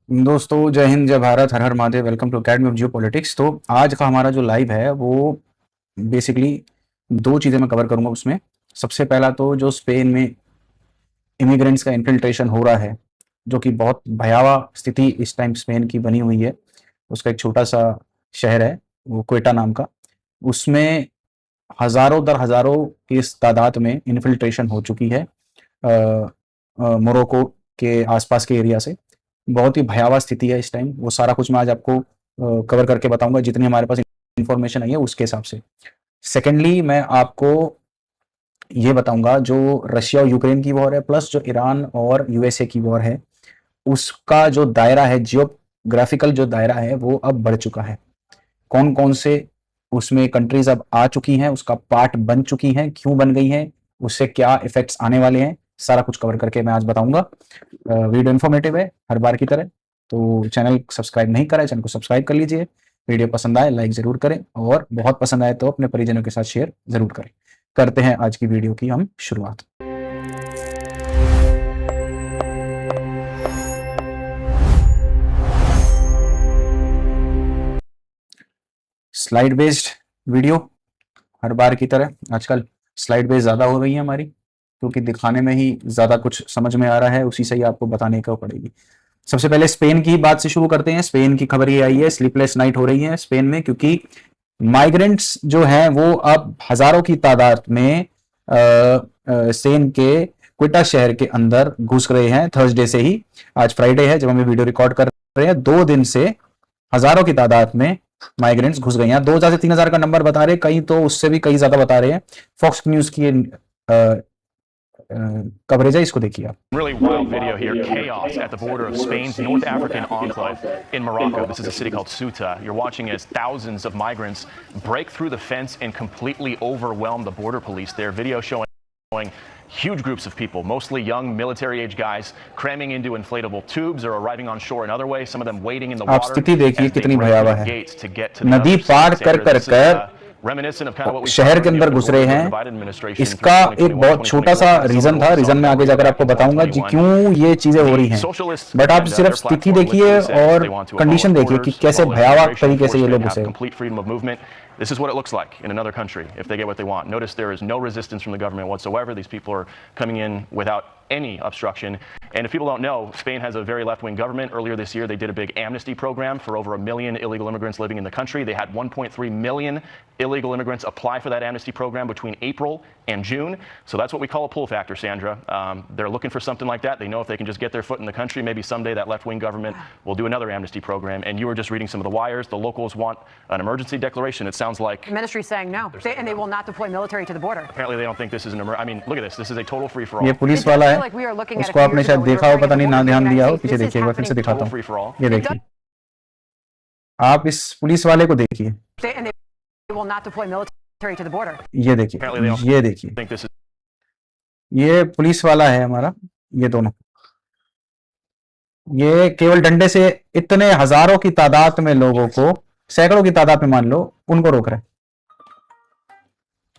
दोस्तों, जय हिंद, जय भारत, हर हर Mahadev. Welcome to academy of geopolitics. तो आज का हमारा जो लाइव है वो बेसिकली दो चीज़ें मैं कवर करूंगा उसमें। सबसे पहला तो जो स्पेन में इमिग्रेंट्स का इन्फिल्ट्रेशन हो रहा है, जो कि बहुत भयावह स्थिति इस टाइम स्पेन की बनी हुई है। उसका एक छोटा सा शहर है, वो क्वेटा नाम का। उसमें हज़ारों दर हज़ारों की इस तादाद में इन्फिल्ट्रेशन हो चुकी है मोरक्को के आसपास के एरिया से। बहुत ही भयावह स्थिति है इस टाइम। वो सारा कुछ मैं आज आपको कवर करके बताऊंगा, जितनी हमारे पास इंफॉर्मेशन आई है उसके हिसाब से। सेकेंडली, मैं आपको ये बताऊंगा जो रशिया और यूक्रेन की वॉर है, प्लस जो ईरान और यूएसए की वॉर है, उसका जो दायरा है, जियोग्राफिकल जो दायरा है, वो अब बढ़ चुका है। कौन कौन से उसमें कंट्रीज अब आ चुकी हैं, उसका पार्ट बन चुकी हैं, क्यों बन गई हैं, उससे क्या इफेक्ट्स आने वाले हैं, सारा कुछ कवर करके मैं आज बताऊंगा। वीडियो इन्फॉर्मेटिव है हर बार की तरह। तो चैनल सब्सक्राइब नहीं करा है, चैनल को सब्सक्राइब कर लीजिए। वीडियो पसंद आए लाइक जरूर करें, और बहुत पसंद आए तो अपने परिजनों के साथ शेयर जरूर करें। करते हैं आज की वीडियो की हम शुरुआत। स्लाइड बेस्ड वीडियो हर बार की तरह। आजकल स्लाइड बेस्ड ज़्यादा हो रही है हमारी, क्योंकि दिखाने में ही ज़्यादा कुछ समझ में आ रहा है, उसी से ही आपको बताने का पड़ेगी। सबसे पहले स्पेन की बात से शुरू करते हैं। स्पेन की खबर ये आई है, स्लीपलेस नाइट हो रही है स्पेन में, क्योंकि माइग्रेंट्स जो हैं वो अब हजारों की तादाद में स्पेन के क्विटा शहर के अंदर घुस रहे हैं। थर्सडे से ही, आज फ्राइडे है जब हम वीडियो रिकॉर्ड कर रहे हैं, 2 दिन से हजारों की तादाद में माइग्रेंट्स घुस गए हैं। 2000 से 3000 का नंबर बता रहे हैं, कई तो उससे भी कई ज्यादा बता रहे हैं। फॉक्स न्यूज की कवरेज है, इसको देखिए आप। Really wild video here. Chaos at the border of Spain's North African enclave in Morocco. This is a city called Ceuta. You're watching as thousands of migrants break through the fence and completely overwhelm the border police. Their video showing huge groups of people, mostly young military-age guys, cramming into inflatable tubes or arriving on shore another way. Some of them waiting in the आप water स्थिति देखिए as they कितनी break through भयावह the है। gates to get to the नदी other पार side. कर कर This is, कर reminiscent of kind of what we saw शहर के earlier अंदर with the घुस रहे border हैं। Biden administration इसका through एक बहुत छोटा सा 2021, रीजन था, रीजन में आगे जाकर आपको बताऊंगा जी क्यों ये चीजें हो रही हैं। बट आप सिर्फ स्थिति देखिए और कंडीशन देखिए कि कैसे भयावह तरीके से ये लोग घुसे। This is what it looks like in another country if they get what they want. Notice there is no resistance from the government whatsoever. These people are coming in without any obstruction. And if people don't know, Spain has a very left-wing government. Earlier this year, they did a big amnesty program for over 1 million illegal immigrants living in the country. They had 1.3 million illegal immigrants apply for that amnesty program between April and June. So that's what we call a pull factor, Sandra. They're looking for something like that. They know if they can just get their foot in the country, maybe someday that left-wing government will do another amnesty program. And you were just reading some of the wires. The locals want an emergency declaration. It sounds like the ministry saying no, and they will not deploy military to the border. Apparently, they don't think this is an emergency. I mean, look at this. This is a total free-for-all. ये police वाला है, उसको आपने शायद देखा हो, पता नहीं, ना ध्यान दिया हो। पीछे देखिए, एक बार फिर से दिखाता हूँ। ये देखिए, आप इस पुलिस वाले को देखिए। And they will not deploy military to the border. ये देखिए, ये देखिए, ये पुलिस वाला है हमारा। ये दोनों, ये केवल डंडे से इतने हजारों की तादाद में लोगों को, सैकड़ों की तादाद में मान लो, उनको रोक रहे हैं।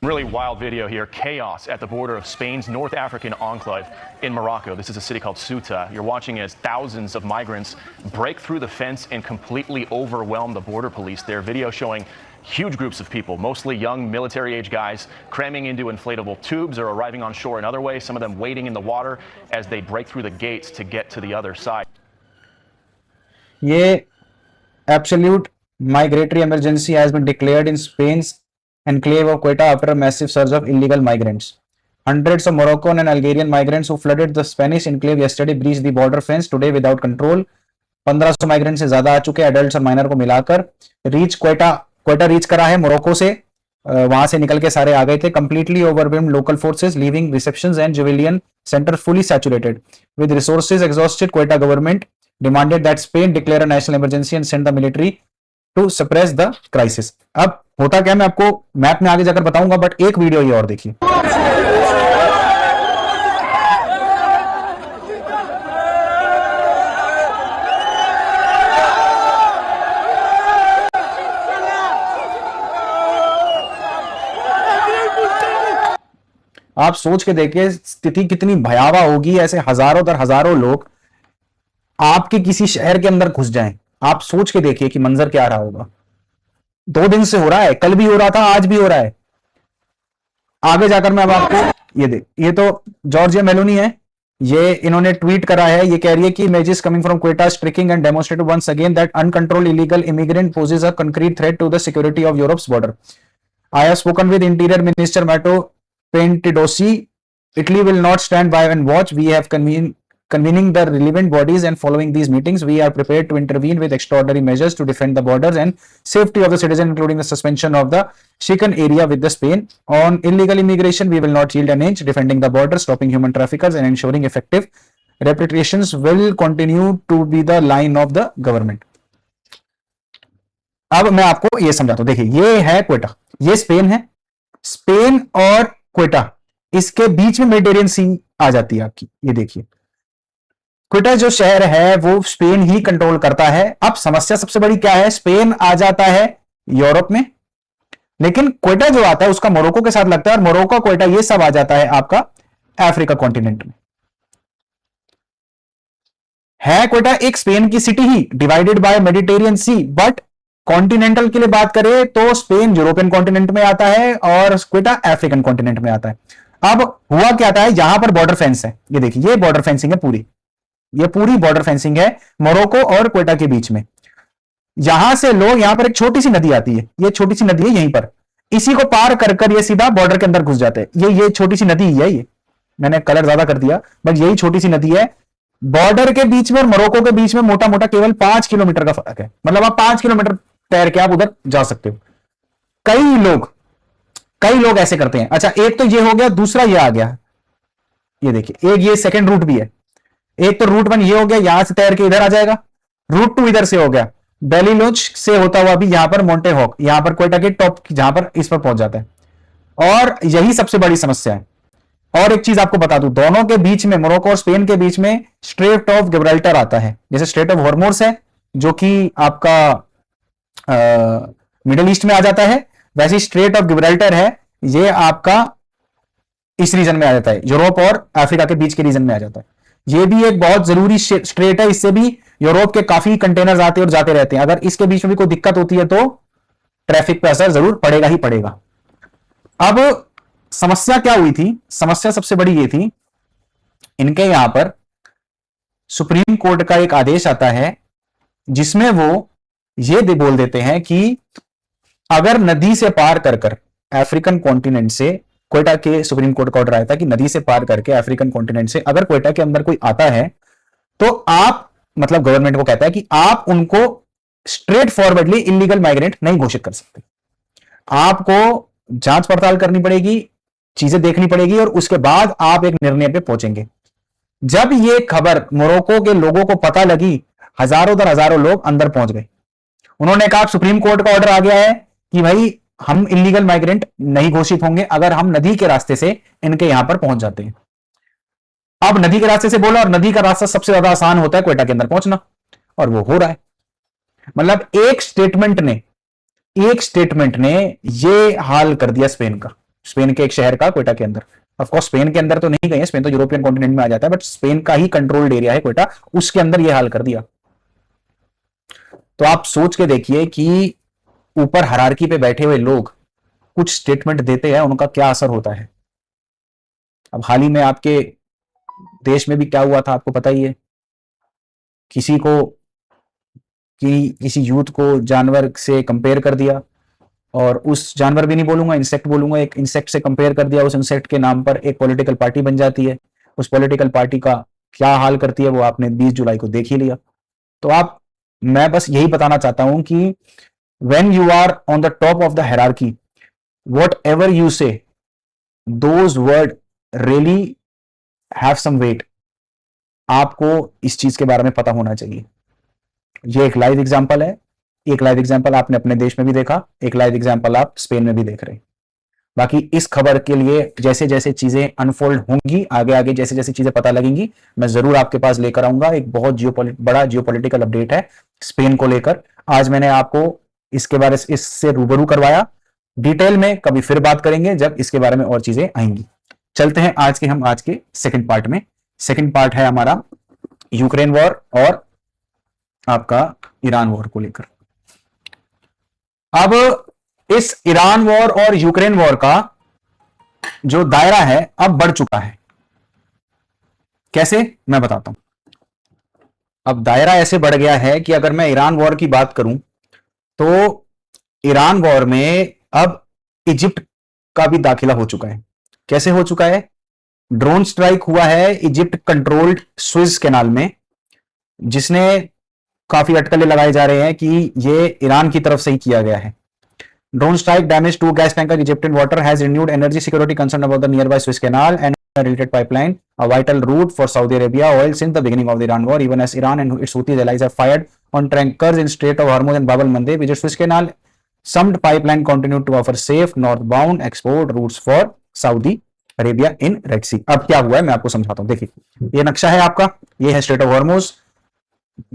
Really wild video here. Chaos at the border of Spain's North African enclave in Morocco. This is a city called Ceuta. You're watching as thousands of migrants break through the fence and completely overwhelm the border police. Their video showing huge groups of people, mostly young military-age guys, cramming into inflatable tubes or arriving on shore another way. Some of them waiting in the water as they break through the gates to get to the other side. ये absolute migratory emergency has been declared in Spain's enclave of Ceuta after a massive surge of illegal migrants. Hundreds of Moroccan and Algerian migrants who flooded the Spanish enclave yesterday breached the border fence today without control. 1500 migrant से ज्यादा आ चुके हैं, adults और minor को मिलाकर। Quetta reach करा है Morocco से, वहां से निकल के सारे आ गए थे। Completely overwhelmed local forces, leaving receptions and civilian centre fully saturated with resources exhausted. Quetta government demanded that Spain declare a national emergency and send the military to suppress the crisis. अब होता क्या, मैं आपको map में आगे जाकर बताऊंगा, but एक वीडियो ये और देखिए। आप सोच के देखिए स्थिति कितनी भयावह होगी। ऐसे हजारों दर हजारों लोग आपके किसी शहर के अंदर घुस जाएं, आप सोच के देखिए कि मंजर क्या रहा होगा। 2 दिन से हो रहा है, कल भी हो रहा था, आज भी हो रहा है। आगे जाकर मैं अब आपको ये ये तो जॉर्जिया मेलोनी है, ये इन्होंने ट्वीट करा है। ये कह रही है कि images coming from Quetta striking and demonstrated once again that uncontrolled illegal immigrant poses a concrete threat to the security of Europe's border. I have spoken with interior minister Matteo Piantedosi. Italy will not stand by and watch. We have convening the relevant bodies, and following these meetings, we are prepared to intervene with extraordinary measures to defend the borders and safety of the citizen, including the suspension of the Schengen area with the Spain. On illegal immigration, we will not yield an inch. Defending the border, stopping human traffickers, and ensuring effective repatriations will continue to be the line of the government. अब मैं आपको ये समझाता हूं। देखिए, ये है क्वेटा, ये स्पेन है। स्पेन और क्वेटा, इसके बीच में मेडिटेरियन सी आ जाती है आपकी। ये देखिए, क्वेटा जो शहर है वो स्पेन ही कंट्रोल करता है। अब समस्या सबसे बड़ी क्या है, स्पेन आ जाता है यूरोप में, लेकिन क्वेटा जो आता है उसका मोरक्को के साथ लगता है, और मोरक्को, क्वेटा, ये सब आ जाता है आपका अफ्रीका कॉन्टिनेंट में। है क्वेटा एक स्पेन की सिटी ही, divided by Mediterranean sea, but continental के लिए बात करें तो स्पेन यूरोपियन कॉन्टिनेंट में आता है और क्वेटा अफ्रीकन कॉन्टिनेंट में आता है। अब हुआ क्या था, यहां पर बॉर्डर फेंस है। ये देखिए, ये बॉर्डर फेंसिंग है पूरी, ये पूरी बॉर्डर फेंसिंग है मोरक्को और क्वेटा के बीच में। यहां से लोग, यहां पर एक छोटी सी नदी आती है, ये छोटी सी नदी है यहीं पर, इसी को पार कर कर ये सीधा बॉर्डर के अंदर घुस जाते हैं। ये छोटी सी नदी ही है, ये मैंने कलर ज्यादा कर दिया, बट यही छोटी सी नदी है। बॉर्डर के बीच में और मोरक्को के बीच में मोटा मोटा केवल 5 किलोमीटर का फर्क है। मतलब आप 5 किलोमीटर तैर के आप उधर जा सकते हो। कई लोग ऐसे करते हैं। अच्छा, एक तो ये हो गया, दूसरा ये आ गया, ये देखिए, एक ये सेकंड रूट भी है। एक तो रूट 1 ये हो गया, यहां से तैर के इधर आ जाएगा। रूट 2 इधर से हो गया, बेलीलोच से होता हुआ भी यहां पर मोंटे हॉक, यहां पर क्वेटा के टॉप, जहां पर इस पर पहुंच जाता है। और यही सबसे बड़ी समस्या है। और एक चीज आपको बता दूं, दोनों के बीच में, मोरक्को और स्पेन के बीच में स्ट्रेट ऑफ गिब्राल्टर आता है। जैसे स्ट्रेट ऑफ हॉर्मोज है जो कि आपका मिडिल ईस्ट में आ जाता है, वैसे स्ट्रेट ऑफ गिब्राल्टर है, ये आपका इस रीजन में आ जाता है, यूरोप और अफ्रीका के बीच के रीजन में आ जाता है। ये भी एक बहुत जरूरी स्ट्रेट है, इससे भी यूरोप के काफी कंटेनर्स आते और जाते रहते हैं। अगर इसके बीच में भी कोई दिक्कत होती है तो ट्रैफिक पर असर जरूर पड़ेगा ही पड़ेगा। अब समस्या क्या हुई थी, समस्या सबसे बड़ी ये थी, इनके यहां पर सुप्रीम कोर्ट का एक आदेश आता है जिसमें वो ये बोल देते हैं कि अगर नदी से पार कर कर अफ्रीकन कॉन्टिनेंट से, क्वेटा के सुप्रीम कोर्ट का ऑर्डर आया था कि नदी से पार करके अफ्रीकन कॉन्टिनेंट से अगर क्वेटा के अंदर कोई आता है तो आप, मतलब गवर्नमेंट को कहता है कि आप उनको स्ट्रेट फॉरवर्डली इलीगल माइग्रेंट नहीं घोषित कर सकते। आपको जांच पड़ताल करनी पड़ेगी, चीजें देखनी पड़ेगी, और उसके बाद आप एक निर्णय पे पहुंचेंगे। जब ये खबर मोरक्को के लोगों को पता लगी, हजारों दर हजारों लोग अंदर पहुंच गए। उन्होंने कहा सुप्रीम कोर्ट का ऑर्डर आ गया है कि भाई हम इलीगल माइग्रेंट नहीं घोषित होंगे अगर हम नदी के रास्ते से इनके यहां पर पहुंच जाते हैं। अब नदी के रास्ते से बोला, और नदी का रास्ता सबसे ज्यादा आसान होता है क्वेटा के अंदर पहुंचना, और वो हो रहा है। मतलब एक स्टेटमेंट ने ये हाल कर दिया स्पेन का, स्पेन के एक शहर का क्वेटा के अंदर। ऑफ कोर्स स्पेन के अंदर तो नहीं गए, स्पेन तो यूरोपियन कॉन्टिनेंट में आ जाता है, बट स्पेन का ही कंट्रोल्ड एरिया है क्वेटा, उसके अंदर ये हाल कर दिया। तो आप सोच के देखिए कि ऊपर हायरार्की पे बैठे हुए लोग कुछ स्टेटमेंट देते हैं, उनका क्या असर होता है। अब हाल ही में आपके देश में भी क्या हुआ था आपको पता ही है, किसी यूथ को जानवर से कंपेयर कर दिया, और उस जानवर भी नहीं बोलूंगा, इंसेक्ट बोलूंगा, एक इंसेक्ट से कंपेयर कर दिया। उस इंसेक्ट के नाम पर एक पॉलिटिकल पार्टी बन जाती है। उस पॉलिटिकल पार्टी का क्या हाल करती है वो आपने 20 जुलाई को देख ही लिया। तो मैं बस यही बताना चाहता हूं कि when you are on the top of the hierarchy, whatever you say, those words really have some weight. आपको इस चीज के बारे में पता होना चाहिए। ये एक लाइव एग्जांपल है, एक लाइव एग्जांपल आपने अपने देश में भी देखा, एक लाइव एग्जांपल आप स्पेन में भी देख रहे हैं। बाकी इस खबर के लिए जैसे जैसे चीजें अनफोल्ड होंगी, आगे आगे जैसे जैसे चीजें पता लगेंगी, मैं जरूर आपके पास लेकर आऊंगा। एक बहुत बड़ा जियोपॉलिटिकल अपडेट है स्पेन को लेकर। आज मैंने आपको इसके बारे में इससे रूबरू करवाया, डिटेल में कभी फिर बात करेंगे जब इसके बारे में और चीजें आएंगी। चलते हैं आज के सेकंड पार्ट में। सेकंड पार्ट है हमारा यूक्रेन वॉर और आपका ईरान वॉर को लेकर। अब इस ईरान वॉर और यूक्रेन वॉर का जो दायरा है अब बढ़ चुका है। कैसे, मैं बताता हूं। अब दायरा ऐसे बढ़ गया है कि अगर मैं ईरान वॉर की बात करूं तो ईरान वॉर में अब इजिप्ट का भी दाखिला हो चुका है। कैसे हो चुका है? ड्रोन स्ट्राइक हुआ है इजिप्ट कंट्रोल्ड स्विज कैनाल में, जिसने काफी अटकलें लगाए जा रहे हैं कि ये ईरान की तरफ से ही किया गया है। Drone strike damage 2 gas tanker Egyptian water has renewed energy security concern about the nearby Suez Canal and a related pipeline, a vital route for Saudi Arabia oil since the beginning of the Iran war, even as Iran and its Houthi allies have fired on tankers in Strait of Hormuz and Bab al-Mandeb. Egypt's Suez Canal summed pipeline continued to offer safe northbound export routes for Saudi Arabia in Red Sea. अब क्या हुआ है मैं आपको समझाता हूं। देखिए, ये नक्शा है आपका, ये है स्ट्रेट ऑफ हॉर्मुज,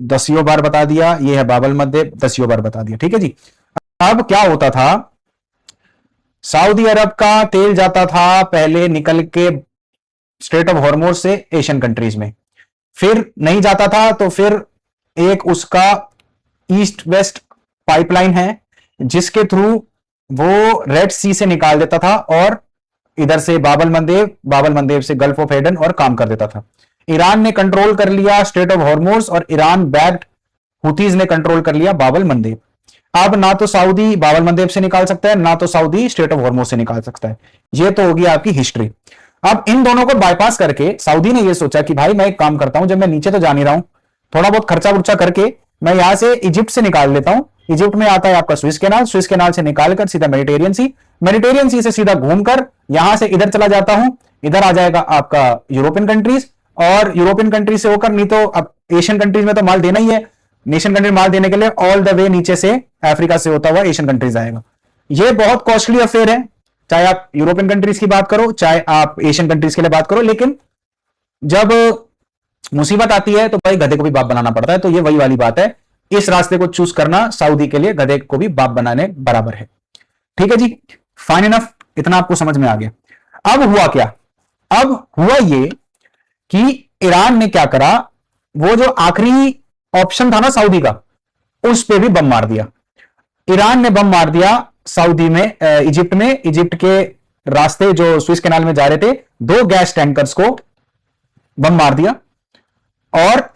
10 बार बता दिया, ये है बाब अल-मंदेब, 10 बार बता दिया। ठीक है जी। अब क्या होता था, सऊदी अरब का तेल जाता था पहले निकल के स्ट्रेट ऑफ हॉर्मुज से एशियन कंट्रीज में, फिर नहीं जाता था तो फिर एक उसका ईस्ट वेस्ट पाइपलाइन है जिसके थ्रू वो रेड सी से निकाल देता था और इधर से बाब अल-मंदेब से गल्फ ऑफ एडन और काम कर देता था। ईरान ने कंट्रोल कर लिया स्ट्रेट ऑफ हॉर्मुज और ईरान बैक्ड हुतीज ने कंट्रोल कर लिया बाब अल-मंदेब। अब ना तो सऊदी बाब अल-मंदेब से निकाल सकता है, ना तो सऊदी स्ट्रेट ऑफ हॉर्मुज से निकाल सकता है। ये तो होगी आपकी हिस्ट्री। अब इन दोनों को बाईपास करके सऊदी ने यह सोचा कि भाई मैं एक काम करता हूं, जब मैं नीचे तो जा नहीं रहा हूं, थोड़ा बहुत खर्चा उर्चा करके मैं यहां से इजिप्ट से निकाल लेता हूं। इजिप्ट में आता है आपका स्विस कैनाल से निकालकर सीधा मेडिटेरियन सी से सीधा घूमकर यहां से इधर चला जाता हूं, इधर आ जाएगा आपका यूरोपियन कंट्रीज, और यूरोपियन कंट्रीज से होकर नहीं तो अब एशियन कंट्रीज में तो माल देना ही है, नेशन कंट्री माल देने के लिए ऑल द वे नीचे से अफ्रीका से होता हुआ एशियन कंट्रीज आएगा। यह बहुत कॉस्टली अफेयर है, चाहे आप यूरोपियन कंट्रीज की बात करो चाहे आप एशियन कंट्रीज के लिए बात करो, लेकिन जब मुसीबत आती है तो भाई गधे को भी बाप बनाना पड़ता है। तो ये वही वाली बात है, इस रास्ते को चूज करना सऊदी के लिए गधे को भी बाप बनाने बराबर है। ठीक है जी, फाइन इनफ, इतना आपको समझ में आ गया। अब हुआ क्या? अब हुआ ये कि ईरान ने क्या करा, वो जो आखिरी ऑप्शन था ना सऊदी का, उस पे भी बम मार दिया। ईरान ने बम मार दिया सऊदी में, इजिप्ट के रास्ते जो स्विस कैनाल में जा रहे थे, 2 गैस टैंकर्स को बम मार दिया और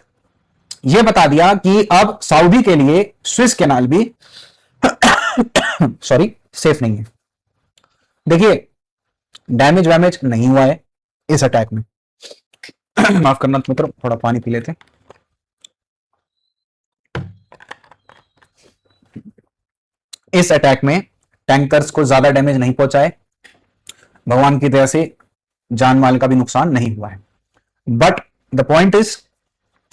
यह बता दिया कि अब सऊदी के लिए स्विस कैनाल भी सॉरी सेफ नहीं है। देखिए, डैमेज वैमेज नहीं हुआ है इस अटैक में। माफ करना मित्रों, थोड़ा पानी पी लेते हैं। इस अटैक में टैंकर्स को ज्यादा डैमेज नहीं पहुंचा है, भगवान की दया से जान माल का भी नुकसान नहीं हुआ है। But the point is,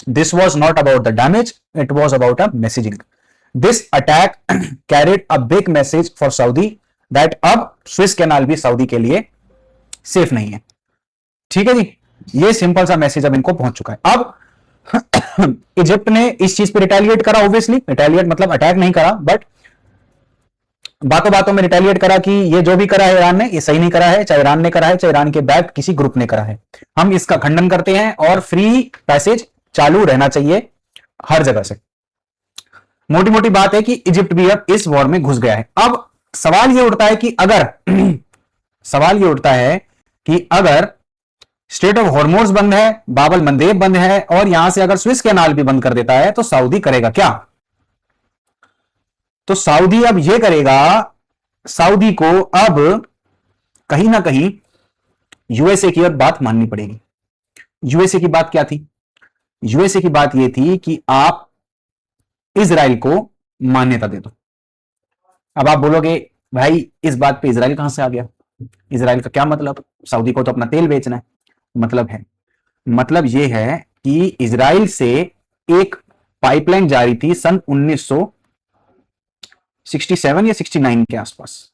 this was not about the damage, it was about a messaging. This attack carried a big message for Saudi that अब स्विस कैनाल भी सऊदी के लिए सेफ नहीं है। ठीक है जी, ये सिंपल सा मैसेज अब इनको पहुंच चुका है। अब इजिप्ट ने इस चीज पे रिटेलिएट करा, ऑब्वियसली रिटेलिएट मतलब अटैक नहीं करा, बट बातों बातों में रिटेलिएट करा कि ये जो भी करा है ईरान ने, ये सही नहीं करा है, चाहे ईरान ने करा है चाहे ईरान के बैक किसी ग्रुप ने करा है। हम इसका खंडन करते हैं और फ्री पैसेज चालू रहना चाहिए हर जगह से। मोटी मोटी बात है कि इजिप्ट भी अब इस वॉर में घुस गया है। अब सवाल यह उठता है कि अगर स्ट्रेट ऑफ हॉर्मुज बंद है, बाब अल-मंदेब बंद है और यहां से अगर स्विस कैनाल भी बंद कर देता है तो सऊदी करेगा क्या? तो सऊदी अब यह करेगा, सऊदी को अब कहीं ना कहीं यूएसए की अब बात माननी पड़ेगी। यूएसए की बात क्या थी? यूएसए की बात यह थी कि आप इजराइल को मान्यता दे दो। अब आप बोलोगे भाई इस बात पे इजराइल कहां से आ गया? इजराइल का क्या मतलब? सऊदी को तो अपना तेल बेचना है। मतलब यह है कि इजराइल से एक पाइपलाइन जारी थी सन 1967 या 69 के आसपास,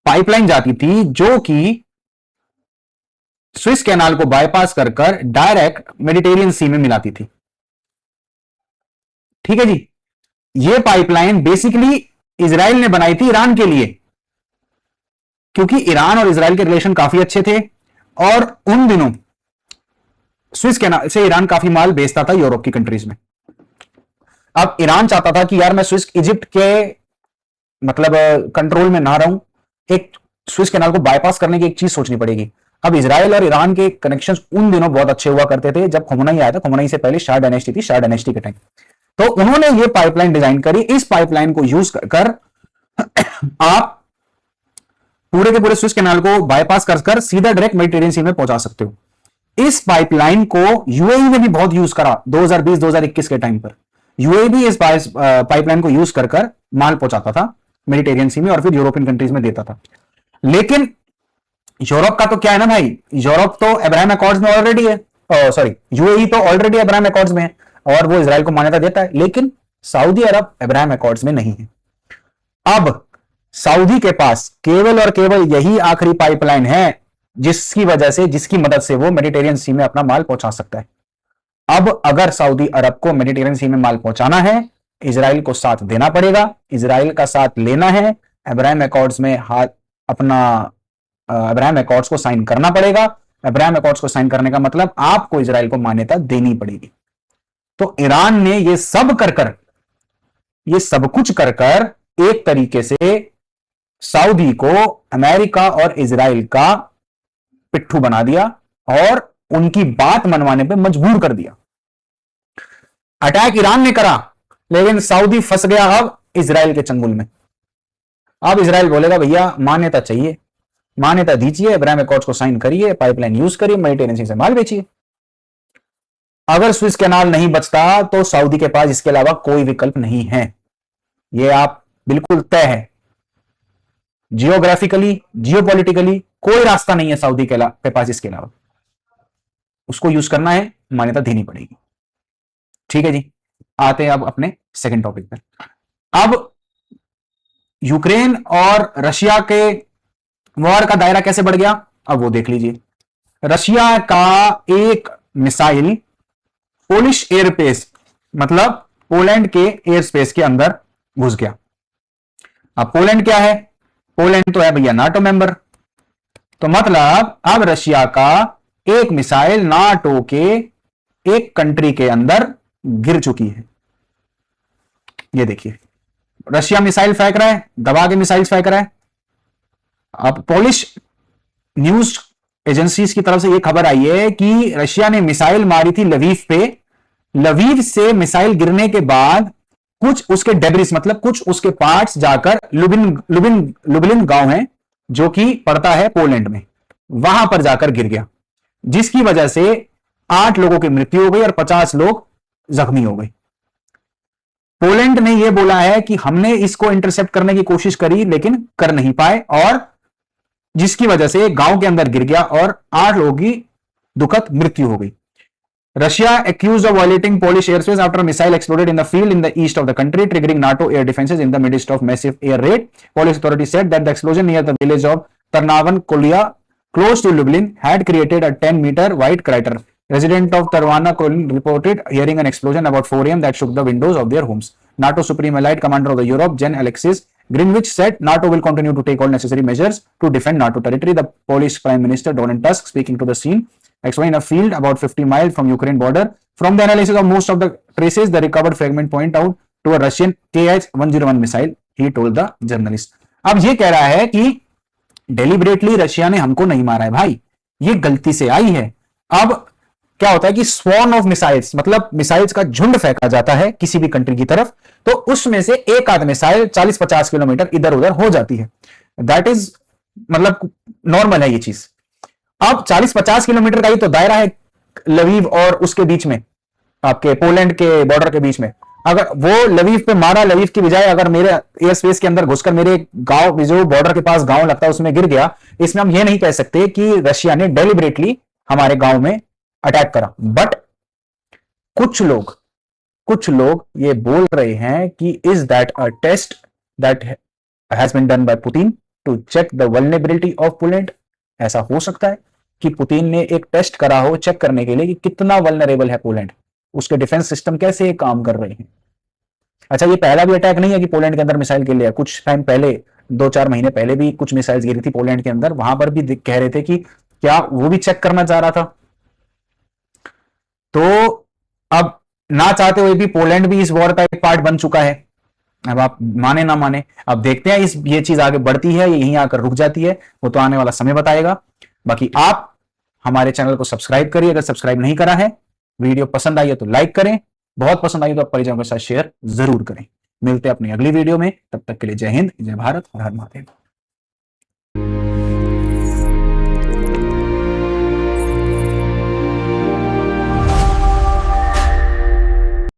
पाइपलाइन जाती थी जो कि स्विस कैनाल को बाईपास कर डायरेक्ट मेडिटेरियन सी में मिलाती थी। ठीक है जी, यह पाइपलाइन बेसिकली इजराइल ने बनाई थी ईरान के लिए, क्योंकि ईरान और इजराइल के रिलेशन काफी अच्छे थे और उन दिनों स्विस कैनाल से ईरान काफी माल बेचता था यूरोप की कंट्रीज में। अब ईरान चाहता था कि यार मैं स्विस इजिप्ट के मतलब कंट्रोल में ना रहूं, एक स्विस कैनाल को बाईपास करने की एक चीज सोचनी पड़ेगी। अब इजराइल और ईरान के कनेक्शंस उन दिनों बहुत अच्छे हुआ करते थे जब खुमैनी आया था। खुमैनी से पहले शाह डायनेस्टी थी, शाह डायनेस्टी के टाइम तो उन्होंने ये पाइपलाइन डिजाइन करी। इस पाइपलाइन को यूज कर आप पूरे के पूरे स्विस कैनाल को बाईपास कर सीधा डायरेक्ट मेडिटेरियन सी में पहुंचा सकते हो। इस पाइपलाइन को यूएई ने भी बहुत यूज करा 2020-2021 के टाइम पर। यूएई भी इस पाइपलाइन को यूज कर माल पहुंचाता था मेडिटेरियन सी में और फिर यूरोपियन कंट्रीज में देता था। लेकिन यूरोप का तो क्या है ना भाई, यूरोप तो अब्राहम अकॉर्ड्स में ऑलरेडी है, सॉरी यूएई तो ऑलरेडी अब्राहम अकॉर्ड्स में है और वो इजराइल को मान्यता देता है, लेकिन सऊदी अरब अब्राहम अकॉर्ड्स में नहीं है। अब सऊदी के पास केवल और केवल यही आखिरी पाइपलाइन है जिसकी वजह से, जिसकी मदद से वो मेडिटेरियन सी में अपना माल पहुंचा सकता है। अब अगर सऊदी अरब को मेडिटेरियन सी में माल पहुंचाना है, इजराइल को साथ देना पड़ेगा, इजराइल का साथ लेना है, अब्राहम अकॉर्ड्स में हाथ अपना अब्राहम अकॉर्ड्स को साइन करना पड़ेगा। अब्राहम अकॉर्ड्स को साइन करने का मतलब आपको इजराइल को मान्यता देनी पड़ेगी। तो ईरान ने ये सब ये सब कुछ कर एक तरीके से सऊदी को अमेरिका और इजराइल का पिट्ठू बना दिया और उनकी बात मनवाने पे मजबूर कर दिया। अटैक ईरान ने करा लेकिन सऊदी फंस गया अब इजराइल के चंगुल में। अब इजराइल बोलेगा भैया मान्यता चाहिए, मान्यता दीजिए, अब्राहम अकॉर्ड्स को साइन करिए, पाइपलाइन यूज करिए, मेडिटेरियन से माल बेचिए। अगर स्विस कैनाल नहीं बचता तो सऊदी के पास इसके अलावा कोई विकल्प नहीं है, यह आप बिल्कुल तय है। जियोग्राफिकली, जियोपॉलिटिकली कोई रास्ता नहीं है सऊदी के पास इसके अलावा। उसको यूज करना है, मान्यता देनी पड़ेगी। ठीक है जी, आते हैं अब अपने सेकंड टॉपिक पर। अब यूक्रेन और रशिया के वॉर का दायरा कैसे बढ़ गया, अब वो देख लीजिए। रशिया का एक मिसाइल पोलिश एयरस्पेस मतलब पोलैंड के एयर स्पेस के अंदर घुस गया। अब पोलैंड क्या है, पोलैंड तो है भैया नाटो मेंबर, तो मतलब अब रशिया का एक मिसाइल नाटो के एक कंट्री के अंदर गिर चुकी है। ये देखिए, रशिया मिसाइल फेंक रहा है, दबा के मिसाइल फेंक रहा है। अब पोलिश न्यूज एजेंसीज की तरफ से यह खबर आई है कि रशिया ने मिसाइल मारी थी लवीव पे। लवीव से मिसाइल गिरने के बाद कुछ उसके डेब्रिस मतलब कुछ उसके पार्ट्स जाकर लुबिन गांव है जो कि पड़ता है पोलैंड में, वहां पर जाकर गिर गया, जिसकी वजह से 8 लोगों की मृत्यु हो गई और 50 लोग जख्मी हो गए। पोलैंड ने यह बोला है कि हमने इसको इंटरसेप्ट करने की कोशिश करी लेकिन कर नहीं पाए और जिसकी वजह से गांव के अंदर गिर गया और 8 लोगों की दुखद मृत्यु हो गई। Russia accused of violating Polish airspace after a missile exploded in the field in the east of the country, triggering NATO air defenses in the midst of massive air raid. Polish authorities said that the explosion near the village of Tarnavan Kolia, close to Lublin, had created a 10-meter wide crater. Residents of Tarvana Kolia reported hearing an explosion about 4 a.m. that shook the windows of their homes. NATO Supreme Allied Commander of the Europe, Jen Alexis Greenwich, said NATO will continue to take all necessary measures to defend NATO territory. The Polish Prime Minister Donald Tusk, speaking to the scene, explained a field about 50 miles from Ukraine border. From the analysis of most of the traces, the recovered fragment point out to a Russian KH-101 missile, he told the journalist. अब ये कह रहा है कि deliberately Russia ने हमको नहीं मारा है भाई, ये गलती से आई है। अब क्या होता है कि स्वॉर्म ऑफ मिसाइल्स मतलब मिसाइल्स का झुंड फेंका जाता है किसी भी कंट्री की तरफ, तो उसमें से एक आध मिसाइल 40-50 किलोमीटर इधर उधर हो जाती है। दैट इज मतलब नॉर्मल है ये चीज। अब 40-50 किलोमीटर का ही तो दायरा है लवीव और उसके बीच में, आपके पोलैंड के बॉर्डर के बीच में। अगर वो लवीव पे मारा, लवीव की बजाय अगर मेरे एयर स्पेस के अंदर घुसकर मेरे गांव जो बॉर्डर के पास गांव लगता है उसमें गिर गया, इसमें हम ये नहीं कह सकते कि रशिया ने डेलिबरेटली हमारे गांव में अटैक करा। बट कुछ लोग ये बोल रहे हैं कि is that a test that has been done by Putin to check the vulnerability of Poland. ऐसा हो सकता है कि पुतिन ने एक टेस्ट करा हो चेक करने के लिए कि कितना वल्नरेबल है पोलैंड, उसके डिफेंस सिस्टम कैसे काम कर रहे हैं। अच्छा, ये पहला भी अटैक नहीं है कि पोलैंड के अंदर मिसाइल गिर लिया। कुछ टाइम पहले 2-4 महीने पहले भी कुछ मिसाइल गिरी थी पोलैंड के अंदर, वहां पर भी कह रहे थे कि क्या वो भी चेक करना चाह रहा था। तो अब ना चाहते हुए भी पोलैंड भी इस वॉर का एक पार्ट बन चुका है। अब आप माने ना माने, अब देखते हैं ये चीज आगे बढ़ती है या यहीं आकर रुक जाती है, वो तो आने वाला समय बताएगा। बाकी आप हमारे चैनल को सब्सक्राइब करिए अगर सब्सक्राइब नहीं करा है। वीडियो पसंद आई है तो लाइक करें, बहुत पसंद आई तो आप परिजनों के साथ शेयर जरूर करें। मिलते हैं अपनी अगली वीडियो में, तब तक के लिए जय हिंद, जय भारत और हर महादेव।